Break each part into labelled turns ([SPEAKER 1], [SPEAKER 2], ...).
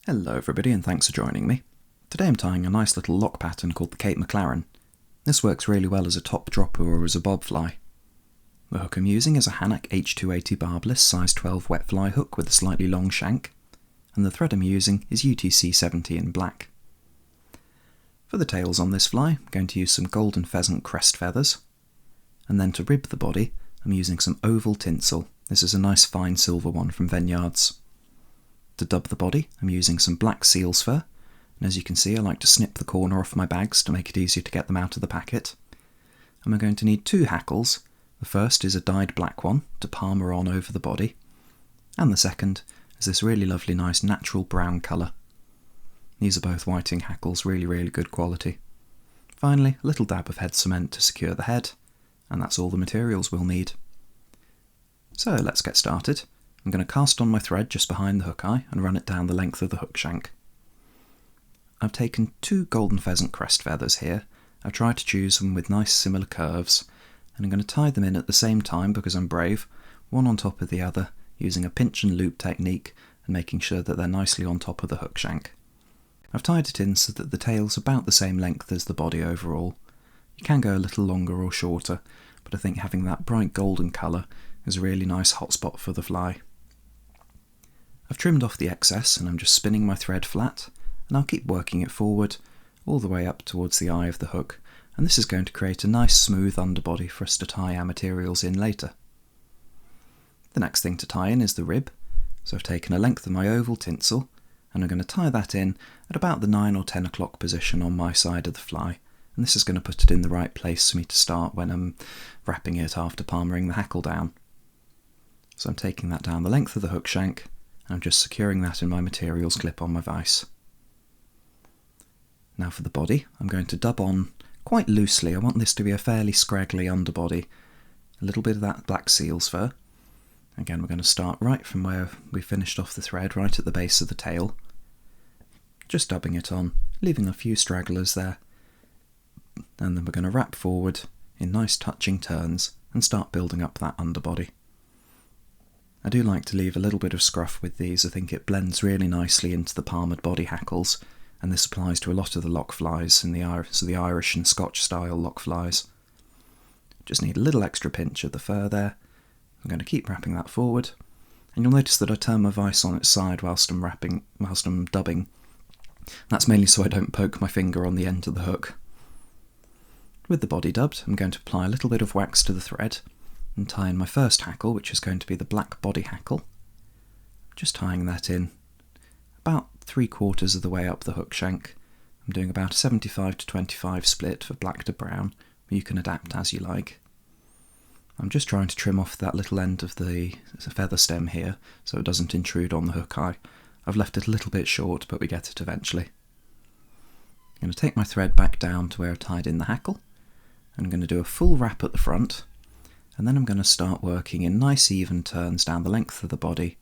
[SPEAKER 1] Hello everybody and thanks for joining me. Today I'm tying a nice little lock pattern called the McClaren. This works really well as a top dropper or as a bob fly. The hook I'm using is a Hanak H280 barbless size 12 wet fly hook with a slightly long shank, and the thread I'm using is UTC 70 in black. For the tails on this fly, I'm going to use some golden pheasant crest feathers, and then to rib the body I'm using some oval tinsel. This is a nice fine silver one from Vineyards. To dub the body, I'm using some black seal's fur, and as you can see I like to snip the corner off my bags to make it easier to get them out of the packet. And we're going to need two hackles. The first is a dyed black one to palmer on over the body, and the second is this really lovely nice natural brown colour. These are both whiting hackles, really good quality. Finally, a little dab of head cement to secure the head, and that's all the materials we'll need. So let's get started. I'm going to cast on my thread just behind the hook eye and run it down the length of the hook shank. I've taken two golden pheasant crest feathers here. I've tried to choose them with nice similar curves, and I'm going to tie them in at the same time because I'm brave, one on top of the other, using a pinch and loop technique and making sure that they're nicely on top of the hook shank. I've tied it in so that the tail's about the same length as the body overall. You can go a little longer or shorter, but I think having that bright golden colour is a really nice hotspot for the fly. I've trimmed off the excess and I'm just spinning my thread flat, and I'll keep working it forward all the way up towards the eye of the hook, and this is going to create a nice smooth underbody for us to tie our materials in later. The next thing to tie in is the rib, so I've taken a length of my oval tinsel and I'm going to tie that in at about the 9 or 10 o'clock position on my side of the fly, and this is going to put it in the right place for me to start when I'm wrapping it after palmering the hackle down. So I'm taking that down the length of the hook shank, I'm just securing that in my materials clip on my vise. Now for the body, I'm going to dub on quite loosely. I want this to be a fairly scraggly underbody. A little bit of that black seal's fur. Again, we're going to start right from where we finished off the thread, right at the base of the tail. Just dubbing it on, leaving a few stragglers there. And then we're going to wrap forward in nice touching turns and start building up that underbody. I do like to leave a little bit of scruff with these. I think it blends really nicely into the palmered body hackles, and this applies to a lot of the loch flies, and the Irish and Scotch style loch flies. Just need a little extra pinch of the fur there. I'm going to keep wrapping that forward, and you'll notice that I turn my vise on its side whilst I'm dubbing. That's mainly so I don't poke my finger on the end of the hook. With the body dubbed, I'm going to apply a little bit of wax to the thread and tie in my first hackle, which is going to be the black body hackle. Just tying that in about 3/4 of the way up the hook shank. I'm doing about a 75 to 25 split for black to brown. You can adapt as you like. I'm just trying to trim off that little end of the feather stem here so it doesn't intrude on the hook eye. I've left it a little bit short, but we get it eventually. I'm going to take my thread back down to where I tied in the hackle, and I'm going to do a full wrap at the front, and then I'm going to start working in nice even turns down the length of the body,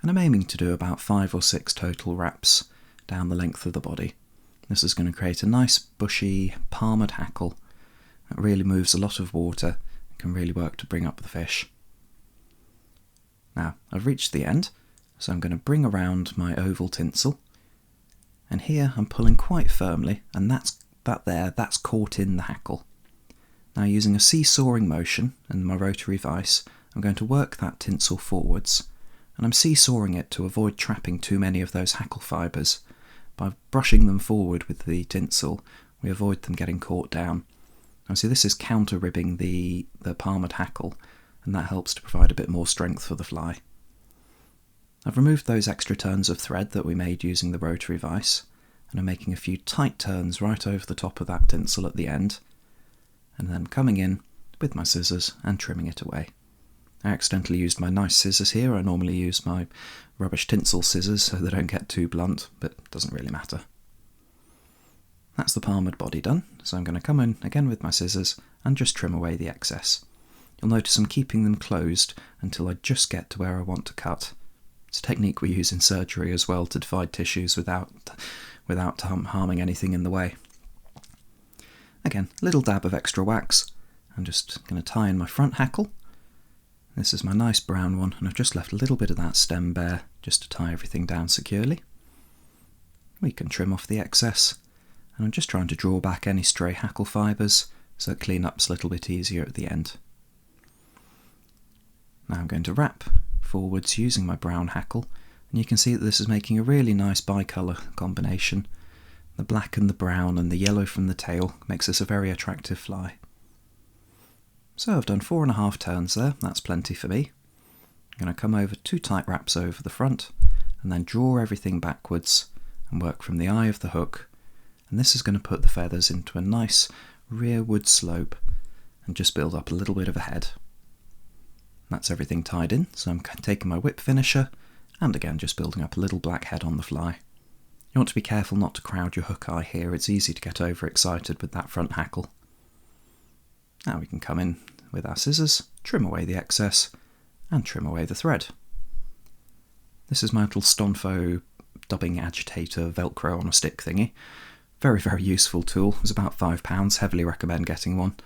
[SPEAKER 1] and I'm aiming to do about 5 or 6 total wraps down the length of the body. This is going to create a nice bushy palmered hackle that really moves a lot of water and can really work to bring up the fish. Now I've reached the end, so I'm going to bring around my oval tinsel, and here I'm pulling quite firmly, and that's caught in the hackle. Now using a seesawing motion and my rotary vise, I'm going to work that tinsel forwards, and I'm seesawing it to avoid trapping too many of those hackle fibres. By brushing them forward with the tinsel, we avoid them getting caught down. Now see, this is counter ribbing the palmered hackle, and that helps to provide a bit more strength for the fly. I've removed those extra turns of thread that we made using the rotary vise, and I'm making a few tight turns right over the top of that tinsel at the end, and then coming in with my scissors and trimming it away. I accidentally used my nice scissors here. I normally use my rubbish tinsel scissors so they don't get too blunt, but it doesn't really matter. That's the palmered body done, so I'm going to come in again with my scissors and just trim away the excess. You'll notice I'm keeping them closed until I just get to where I want to cut. It's a technique we use in surgery as well to divide tissues without harming anything in the way. Again, a little dab of extra wax. I'm just going to tie in my front hackle. This is my nice brown one, and I've just left a little bit of that stem bare just to tie everything down securely. we can trim off the excess, and I'm just trying to draw back any stray hackle fibres so it clean-up's a little bit easier at the end. Now I'm going to wrap forwards using my brown hackle, and you can see that this is making a really nice bicolour combination. The black and the brown and the yellow from the tail makes this a very attractive fly. So I've done 4.5 turns there, that's plenty for me. I'm going to come over 2 tight wraps over the front and then draw everything backwards and work from the eye of the hook, and this is going to put the feathers into a nice rearward slope and just build up a little bit of a head. That's everything tied in, so I'm taking my whip finisher and again just building up a little black head on the fly. You want to be careful not to crowd your hook eye here, it's easy to get overexcited with that front hackle. Now we can come in with our scissors, trim away the excess and trim away the thread. This is my little Stonfo dubbing agitator velcro on a stick thingy. Very, very useful tool. It was about £5, heavily recommend getting one.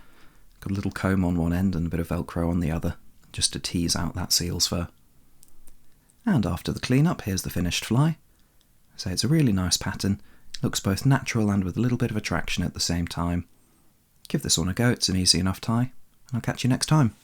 [SPEAKER 1] Got a little comb on one end and a bit of velcro on the other, just to tease out that seal's fur. And after the clean-up, here's the finished fly. So it's a really nice pattern, looks both natural and with a little bit of attraction at the same time. Give this one a go, it's an easy enough tie, and I'll catch you next time.